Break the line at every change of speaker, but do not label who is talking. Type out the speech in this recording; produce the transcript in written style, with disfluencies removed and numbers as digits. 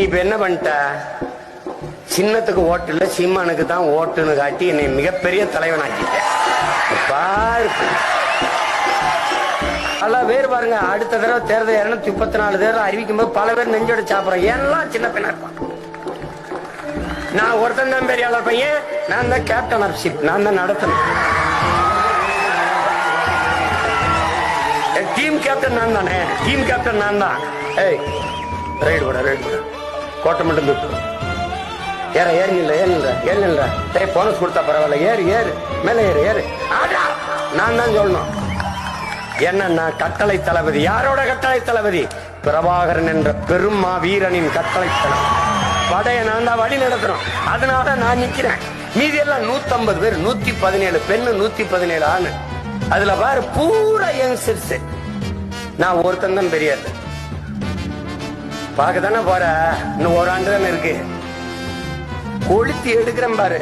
இப்ப என்ன பண்ணிட்ட, சின்னத்துக்கு ஓட்டு இல்ல சீமானுக்கு தான் ஓட்டுன்னு காட்டி என்னை மிகப்பெரிய தலைவன் ஆக்கிட்டேன். பாரு பல பேர் பாருங்க, அடுத்த தடவை தேர்தல் 234 தேர்தல் அறிவிக்கும் போது பல பேர் நெஞ்சோட சாப்பிடுறோம். எல்லாம் சின்ன பையனா இருப்பான். நான் ஒருத்தன் தான் பெரியாளர் பையன், நான் தான் கேப்டன் ஆஃப் ஷிப், நான் தான் நடத்தணும். டீம் கேப்டன் நான் தானே, டீம் கேப்டன் நான் தான். ஏய் ரைடு போட கோட்டை மட்டும் தூட்டு ஏற ஏறில்ல போனஸ் கொடுத்தா பரவாயில்ல, ஏறு மேல ஏறு நான் தான் சொல்லணும். என்ன கட்டளை தளபதி, யாரோட கட்டளை தளபதி? பிரபாகரன் என்ற பெரும் வீரனின் கட்டளை தளபதி. படைய நான் தான் வழி நடத்துறோம், அதனால நான் நிக்கிறேன். மீதி எல்லாம் 150 பேர், 117 பெண்ணு, 117 ஆணு. அதுல பாரு பூரா யங்ஸ்டர்ஸ். நான் ஒருத்தன் தான் பெரியார். பார்க்க தானே போற, இன்னும் ஒரு ஆண்டு தானே இருக்கு. கொளுத்தி எடுக்கிறேன் பாரு.